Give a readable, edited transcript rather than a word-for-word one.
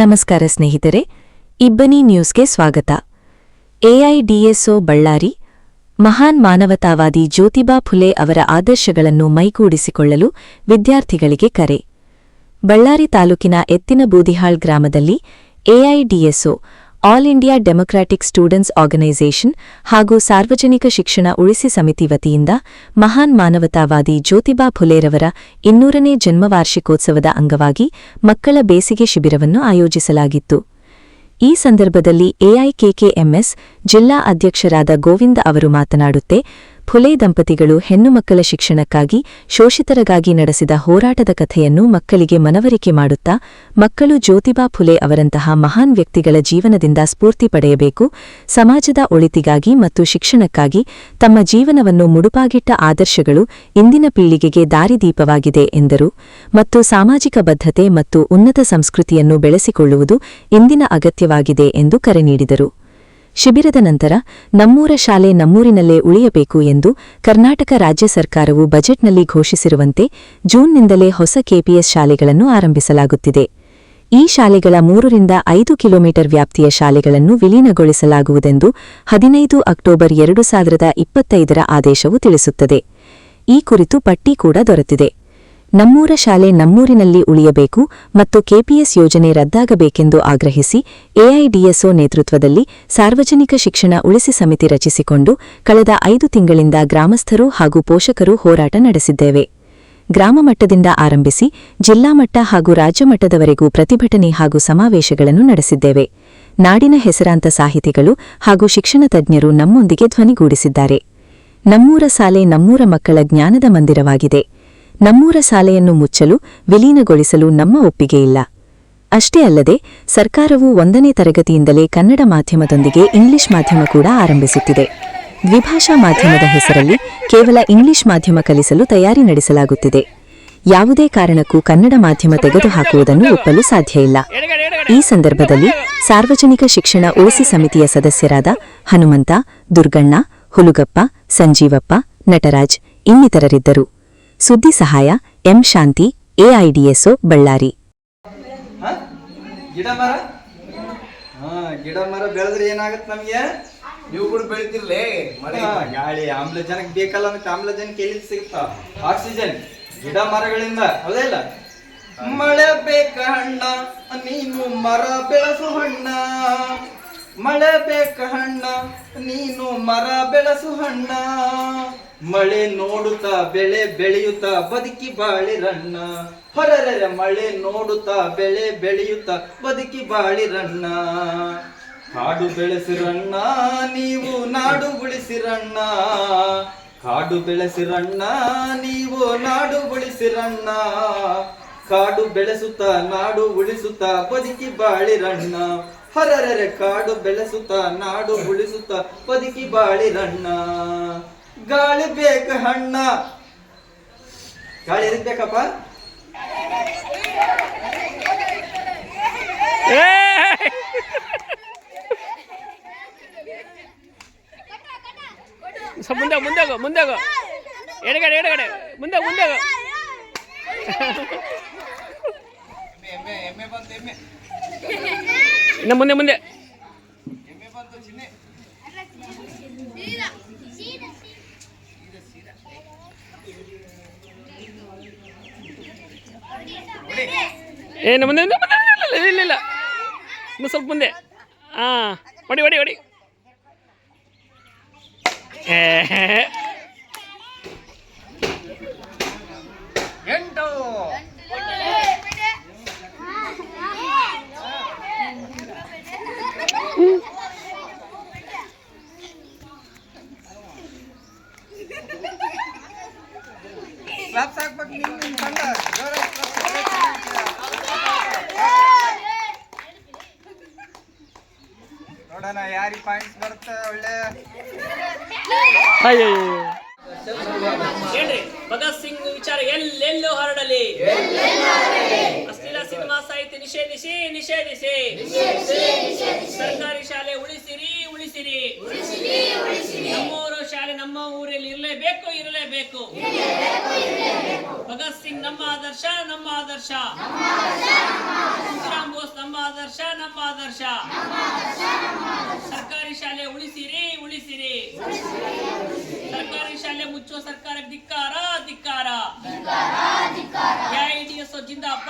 ನಮಸ್ಕಾರ ಸ್ನೇಹಿತರೆ, ಇಬ್ಬನಿ ನ್ಯೂಸ್ಗೆ ಸ್ವಾಗತ. ಎಐಡಿಎಸ್ಒ ಬಳ್ಳಾರಿ ಮಹಾನ್ ಮಾನವತಾವಾದಿ ಜ್ಯೋತಿಬಾ ಫುಲೆ ಅವರ ಆದರ್ಶಗಳನ್ನು ಮೈಗೂಡಿಸಿಕೊಳ್ಳಲು ವಿದ್ಯಾರ್ಥಿಗಳಿಗೆ ಕರೆ. ಬಳ್ಳಾರಿ ತಾಲೂಕಿನ ಎತ್ತಿನಬೂದಿಹಾಳ್ ಗ್ರಾಮದಲ್ಲಿ AIDSO all India democratic students organisation ಹಾಗೂ ಸಾರ್ವಜನಿಕ ಶಿಕ್ಷಣ ಉಳಿಸಿ ಸಮಿತಿ ವತಿಯಿಂದ ಮಹಾನ್ ಮಾನವತಾವಾದಿ ಜ್ಯೋತಿಬಾ ಫುಲೆರವರ 200ನೇ ಜನ್ಮವಾರ್ಷಿಕೋತ್ಸವದ ಅಂಗವಾಗಿ ಮಕ್ಕಳ ಬೇಸಿಗೆ ಶಿಬಿರವನ್ನು ಆಯೋಜಿಸಲಾಗಿತ್ತು. ಈ ಸಂದರ್ಭದಲ್ಲಿ ಎಐಕೆಕೆಎಂಎಸ್ ಜಿಲ್ಲಾ ಅಧ್ಯಕ್ಷರಾದ ಗೋವಿಂದ ಅವರು ಮಾತನಾಡುತ್ತೆ, ಫುಲೆ ದಂಪತಿಗಳು ಹೆಣ್ಣುಮಕ್ಕಳ ಶಿಕ್ಷಣಕ್ಕಾಗಿ ಶೋಷಿತರಗಾಗಿ ನಡೆಸಿದ ಹೋರಾಟದ ಕಥೆಯನ್ನು ಮಕ್ಕಳಿಗೆ ಮನವರಿಕೆ ಮಾಡುತ್ತಾ, ಮಕ್ಕಳು ಜ್ಯೋತಿಬಾ ಫುಲೆ ಅವರಂತಹ ಮಹಾನ್ ವ್ಯಕ್ತಿಗಳ ಜೀವನದಿಂದ ಸ್ಫೂರ್ತಿ ಪಡೆಯಬೇಕು, ಸಮಾಜದ ಒಳಿತಿಗಾಗಿ ಮತ್ತು ಶಿಕ್ಷಣಕ್ಕಾಗಿ ತಮ್ಮ ಜೀವನವನ್ನು ಮುಡುಪಾಗಿಟ್ಟ ಆದರ್ಶಗಳು ಇಂದಿನ ಪೀಳಿಗೆಗೆ ದಾರಿದೀಪವಾಗಿದೆ ಎಂದರು. ಮತ್ತು ಸಾಮಾಜಿಕ ಬದ್ಧತೆ ಮತ್ತು ಉನ್ನತ ಸಂಸ್ಕೃತಿಯನ್ನು ಬೆಳೆಸಿಕೊಳ್ಳುವುದು ಇಂದಿನ ಅಗತ್ಯವಾಗಿದೆ ಎಂದು ಕರೆ ನೀಡಿದರು. ಶಿಬಿರದ ನಂತರ ನಮ್ಮೂರ ಶಾಲೆ ನಮ್ಮೂರಿನಲ್ಲೇ ಉಳಿಯಬೇಕು ಎಂದು ಕರ್ನಾಟಕ ರಾಜ್ಯ ಸರ್ಕಾರವು ಬಜೆಟ್ನಲ್ಲಿ ಘೋಷಿಸಿರುವಂತೆ ಜೂನ್ನಿಂದಲೇ ಹೊಸ ಕೆಪಿಎಸ್ ಶಾಲೆಗಳನ್ನು ಆರಂಭಿಸಲಾಗುತ್ತಿದೆ. ಈ ಶಾಲೆಗಳ 3 ರಿಂದ 5 ಕಿಲೋಮೀಟರ್ ವ್ಯಾಪ್ತಿಯ ಶಾಲೆಗಳನ್ನು ವಿಲೀನಗೊಳಿಸಲಾಗುವುದೆಂದು 15 ಅಕ್ಟೋಬರ್ 2025ರ ಆದೇಶವು ತಿಳಿಸುತ್ತದೆ. ಈ ಕುರಿತು ಪಟ್ಟಿ ಕೂಡ ದೊರೆತಿದೆ. ನಮ್ಮೂರ ಶಾಲೆ ನಮ್ಮೂರಿನಲ್ಲಿ ಉಳಿಯಬೇಕು ಮತ್ತು ಕೆಪಿಎಸ್ ಯೋಜನೆ ರದ್ದಾಗಬೇಕೆಂದು ಆಗ್ರಹಿಸಿ ಎಐಡಿಎಸ್ಒ ನೇತೃತ್ವದಲ್ಲಿ ಸಾರ್ವಜನಿಕ ಶಿಕ್ಷಣ ಉಳಿಸಿ ಸಮಿತಿ ರಚಿಸಿಕೊಂಡು ಕಳೆದ 5 ತಿಂಗಳಿಂದ ಗ್ರಾಮಸ್ಥರು ಹಾಗೂ ಪೋಷಕರು ಹೋರಾಟ ನಡೆಸಿದ್ದೇವೆ. ಗ್ರಾಮ ಮಟ್ಟದಿಂದ ಆರಂಭಿಸಿ ಜಿಲ್ಲಾ ಮಟ್ಟ ಹಾಗೂ ರಾಜ್ಯ ಮಟ್ಟದವರೆಗೂ ಪ್ರತಿಭಟನೆ ಹಾಗೂ ಸಮಾವೇಶಗಳನ್ನು ನಡೆಸಿದ್ದೇವೆ. ನಾಡಿನ ಹೆಸರಾಂತ ಸಾಹಿತಿಗಳು ಹಾಗೂ ಶಿಕ್ಷಣ ತಜ್ಞರು ನಮ್ಮೊಂದಿಗೆ ಧ್ವನಿಗೂಡಿಸಿದ್ದಾರೆ. ನಮ್ಮೂರ ಶಾಲೆ ನಮ್ಮೂರ ಮಕ್ಕಳ ಜ್ಞಾನದ ಮಂದಿರವಾಗಿದೆ. ನಮ್ಮೂರ ಶಾಲೆಯನ್ನು ಮುಚ್ಚಲು, ವಿಲೀನಗೊಳಿಸಲು ನಮ್ಮ ಒಪ್ಪಿಗೆಯಿಲ್ಲ. ಅಷ್ಟೇ ಅಲ್ಲದೆ ಸರ್ಕಾರವು 1ನೇ ತರಗತಿಯಿಂದಲೇ ಕನ್ನಡ ಮಾಧ್ಯಮದೊಂದಿಗೆ ಇಂಗ್ಲಿಷ್ ಮಾಧ್ಯಮ ಕೂಡ ಆರಂಭಿಸುತ್ತಿದೆ. ದ್ವಿಭಾಷಾ ಮಾಧ್ಯಮದ ಹೆಸರಲ್ಲಿ ಕೇವಲ ಇಂಗ್ಲಿಷ್ ಮಾಧ್ಯಮ ಕಲಿಸಲು ತಯಾರಿ ನಡೆಸಲಾಗುತ್ತಿದೆ. ಯಾವುದೇ ಕಾರಣಕ್ಕೂ ಕನ್ನಡ ಮಾಧ್ಯಮ ತೆಗೆದುಹಾಕುವುದನ್ನು ಒಪ್ಪಲು ಸಾಧ್ಯ ಇಲ್ಲ. ಈ ಸಂದರ್ಭದಲ್ಲಿ ಸಾರ್ವಜನಿಕ ಶಿಕ್ಷಣ ಉಳಿಸಿ ಸಮಿತಿಯ ಸದಸ್ಯರಾದ ಹನುಮಂತ, ದುರ್ಗಣ್ಣ, ಹುಲುಗಪ್ಪ, ಸಂಜೀವಪ್ಪ, ನಟರಾಜ್ ಇನ್ನಿತರರಿದ್ದರು. ಸುದ್ದಿ ಸಹಾಯ ಎಂ ಶಾಂತಿ, ಎಐಡಿಎಸ್ಒ ಬಳ್ಳಾರಿ. ಗಿಡ ಮರ ಬೆಳೆದ್ರೆ ಏನಾಗತ್ತೆ ನಮ್ಗೆ? ನೀವು ಕೂಡ ಬೆಳಿತಿರ್ಲೇ ಮಳೆ ಗಾಳಿ ಆಮ್ಲಜನಕ ಬೇಕಲ್ಲ, ಮತ್ತೆ ಆಮ್ಲಜನಕ ಎಲ್ಲಿ ಸಿಗ್ತಾ? ಆಕ್ಸಿಜನ್ ಗಿಡ ಮರಗಳಿಂದ, ಹೌದಾ ಇಲ್ಲ? ಮಳೆ ಬೇಕ ಹಣ್ಣ, ನೀನು ಮರ ಬೆಳೆಸು ಹಣ್ಣ. ಮಳೆ ಬೇಕ ಹಣ್ಣ, ನೀನು ಮರ ಬೆಳೆಸು ಹಣ್ಣ. ಮಳೆ ನೋಡುತ್ತಾ ಬೆಳೆ ಬೆಳೆಯುತ್ತಾ ಬದುಕಿ ಬಾಳಿರಣ್ಣ. ಹೊರರೆ ಮಳೆ ನೋಡುತ್ತಾ ಬೆಳೆ ಬೆಳೆಯುತ್ತಾ ಬದುಕಿ ಬಾಳಿರಣ್ಣ. ಕಾಡು ಬೆಳೆಸಿರಣ್ಣ, ನೀವು ನಾಡು ಉಳಿಸಿರಣ್ಣ. ಕಾಡು ಬೆಳೆಸಿರಣ್ಣ, ನೀವು ನಾಡು ಉಳಿಸಿರಣ್ಣ. ಕಾಡು ಬೆಳೆಸುತ್ತಾ ನಾಡು ಉಳಿಸುತ್ತಾ ಬದುಕಿ ಬಾಳಿರಣ್ಣ. ಹೊರರೆ ಕಾಡು ಬೆಳೆಸುತ್ತಾ ನಾಡು ಉಳಿಸುತ್ತಾ ಬದುಕಿ ಬಾಳಿರಣ್ಣ. ಗಾಳಿ ಬೇಕ ಹಣ್ಣ, ಗಾಳಿ ಎದಕ್ ಬೇಕಪ್ಪ? ಮುಂದೆ ಎಡಗಡೆ ಮುಂದೆ ಇನ್ನು ಮುಂದೆ ಏನು ಮುಂದೆ ಇಲ್ಲ ಇನ್ನು ಸ್ವಲ್ಪ ಮುಂದೆ. ಹೊಡಿ ಎಂಟು ನೋಡೋಣ ಯಾರಿಗೆ ಪಾಯಿಂಟ್ಸ್ ಬರುತ್ತೆ. ಒಳ್ಳೆ ಹೇಳ್ರಿ, ಭಗತ್ ಸಿಂಗ್ ವಿಚಾರ ಎಲ್ಲೆಲ್ಲೂ ಹರಡಲಿ. ಅಶ್ಲೀಲ ಸಿನಿಮಾ ಸಾಹಿತ್ಯ ನಿಷೇಧಿಸಿ. ಸರ್ಕಾರಿ ಶಾಲೆ ಉಳಿಸಿರಿ. ನಮ್ಮೂರು ಶಾಲೆ ನಮ್ಮ ಊರಲ್ಲಿ ಇರಲೇಬೇಕು ಇರಲೇಬೇಕು. ಭಗತ್ ಸಿಂಗ್ ನಮ್ಮ ಆದರ್ಶ ನಮ್ಮ ಆದರ್ಶ. ಸುಖರಾಮ್ ಬೋಸ್ ನಮ್ಮ ಆದರ್ಶ ನಮ್ಮ ಆದರ್ಶ. ಸರ್ಕಾರಿ ಶಾಲೆ ಉಳಿಸಿರಿ ಉಳಿಸಿರಿ. ಸರ್ಕಾರಿ ಶಾಲೆ ಮುಚ್ಚುವ ಸರ್ಕಾರಕ್ಕೆ ಧಿಕ್ಕಾರ ಧಿಕ್ಕಾರ. AIDSO ಜಿಂದಾಬಾದ್.